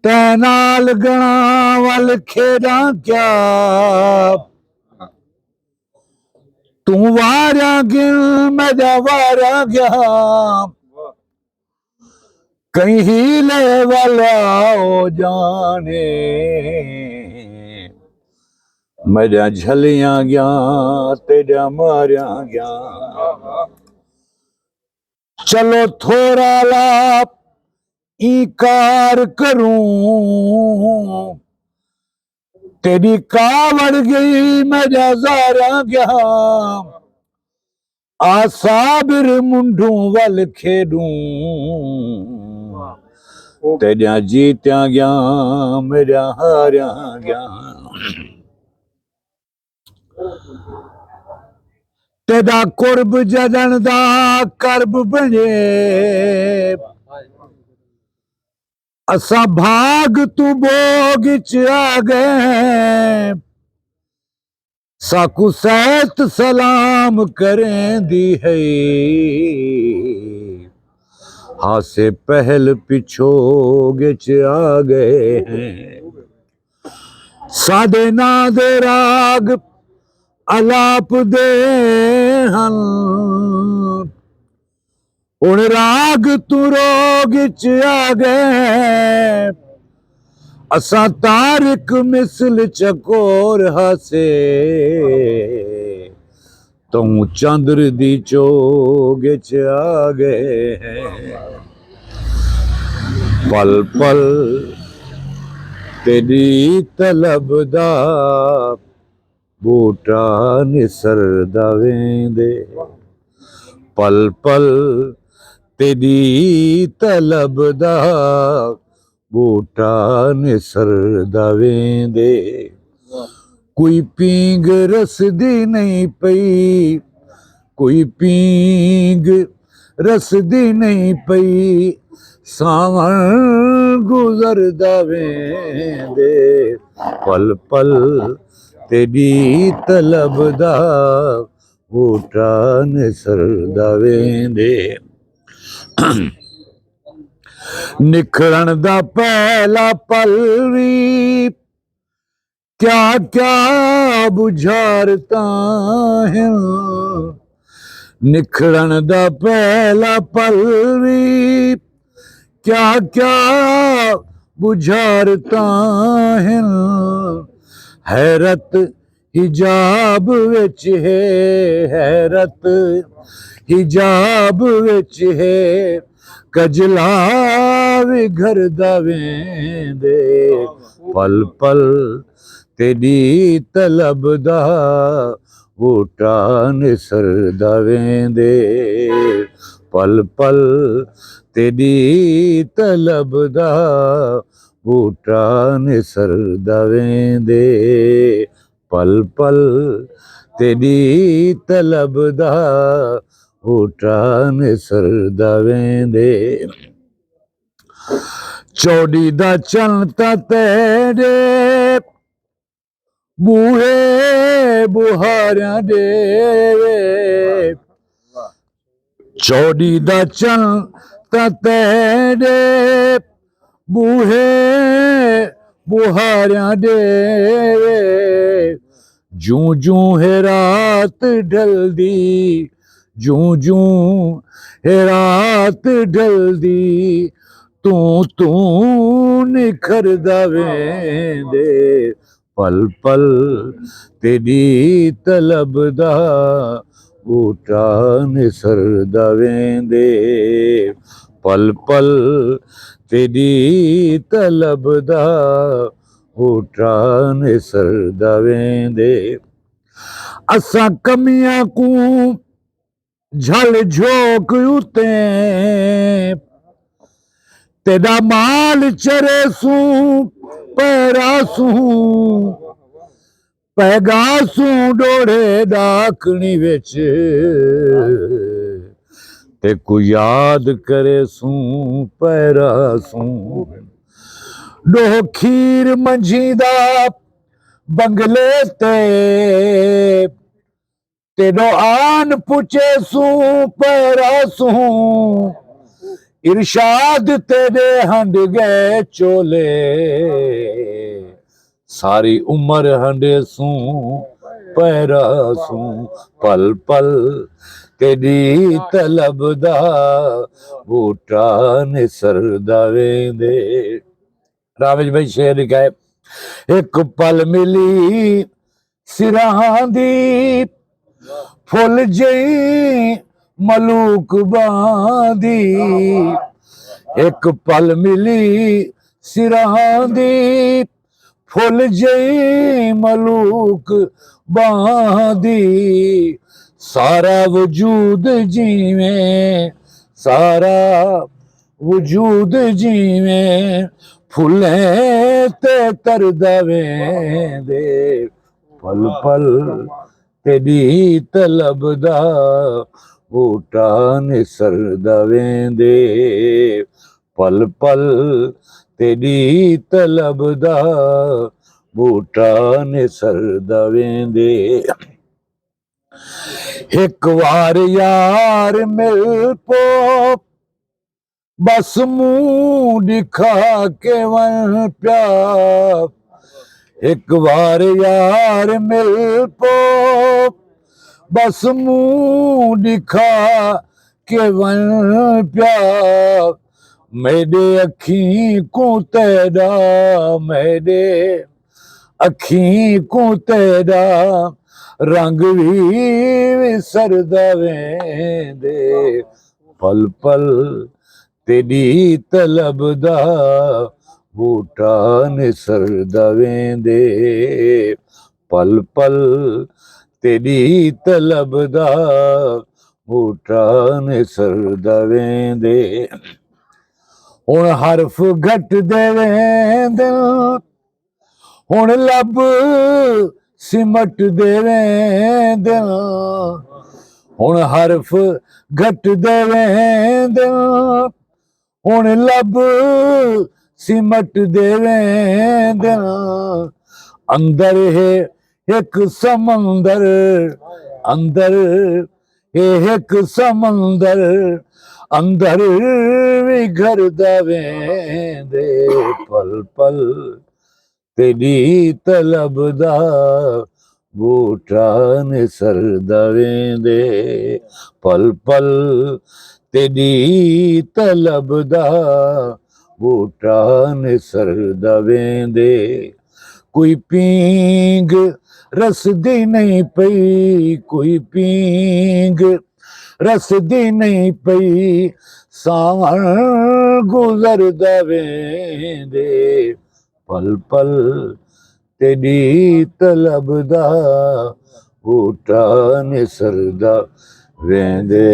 तैनाल गणा वल खेड़ा क्या तू वारा गिन मैं वारा गया कहीं हीले वाला हो जाने मेरा झलियां गया तेरा मारिया गया चलो थोड़ा लाप इकार करूं तेरी कावड़ गई मेरा जारा गया आसाबिर मुंडू वल खेडूं तेरा जीत्या गया मेरा हारिया गया तेरा कुर्ब जदन दा करब बने असा भाग तू भोग च आ गए साकू सैत सलाम करें दी है हासे पहल पिछोग च आ गए हैं सादे ना दे राग अलाप दे हन उन राग तू रोग च आ गए असा तारिक मिसल चकोर हासे तू चंद्र दी चोग च आ गए हैं पल पल तेरी तलब दा बूटा निसरदा वेंदे पल पल तेरी तलब दा बूटा निसरदा वेंदे कोई पींग रसदी नहीं पई कोई पींग रसदी नहीं पई सावन गुजरदा वेंदे पल पल तेरी तलब दा बूटा निसरदा वेंदे निखरण दा पहला पल भी क्या क्या बुझारता है निखरण दा पहला पल भी क्या क्या बुझारता है हैरत हिजाब विच है हैरत हिजाब विच है कजला विघरदा वेंदे पल पल तेरी तलब दा बूटा निसरदा वेंदे पल पल तेरी तलब दा बूटा निसरदा वेंदे पल पल तेरी तलब दा बूटा निसरदा वेंदे चौड़ी दा चलता तेरे बूहे बुहारिया दे चौड़ी दा चलता तेरे बूहे बुहारिया दे जूं जूं है रात ढलदी जूं जूं है रात ढलदी तू निखरदा वेंदे पल पल तेरी तलब दा बूटा निसरदा वेंदे पल पल तेरी तलब दा बूटा निसरदा वेंदे असा कमियां को झल झोक उते तेरा माल चरे सू पैरासू पैगासू डोड़े डाकनी विच ते को याद करे सू पैरासू डोह खीर मंझी दा बंगले ते डो आन पुछे सू पैरासू इरशाद तेरे हंड गए चोले, सारी उम्र हंडे सू पैरा सू, पल पल तेरी तलब दा बूटा निसरदा वेंदे। रावेश भाई शेर लिखा है, एक पल मिली सिरां दी फुल जई मलूक बांदी, एक पल मिली सिरां दी फुल जई मलूक बांदी, सारा वजूद जीवें सारा वजूद जीवें फुलें ते तरदा वेंदे, पल पल तेरी तलब दा बूटा निसरदा वेंदे, पल पल तेरी तलब दा बूटा निसरदा वेंदे। एक बार यार मिल पो बस मुंह दिखा के वन प्या, एक बार यार मिल पो बस मुंह दिखा के वन प्या, मेरे अखी को तेरा मेरे अखी को तेरा रंग भी विसरदा वेंदे, पल पल तेरी तलब दा बूटा निसरदा वेंदे, पल पल तेरी तलब दा बूटा निसरदा वेंदे। हुण हरफ घट दे वेंदे, हुण लब सिमट दे वेंदे, हुण हरफ घट दे वेंदे, हुण लब सिमट दे वेंदे, अंदर है एक समंदर अंदर है एक समंदर, अंदर विघरदा वेंदे, पल पल तेरी तलब दा बूटा निसरदा वेंदे, पल पल तेरी तलब दा बूटा निसरदा वेंदे। कोई पींग रसदी नहीं पई, कोई पींग रसदी नहीं पई, सावण गुजरदा वेंदे, पल पल तेरी तलब दा बूटा निसरदा वेंदे।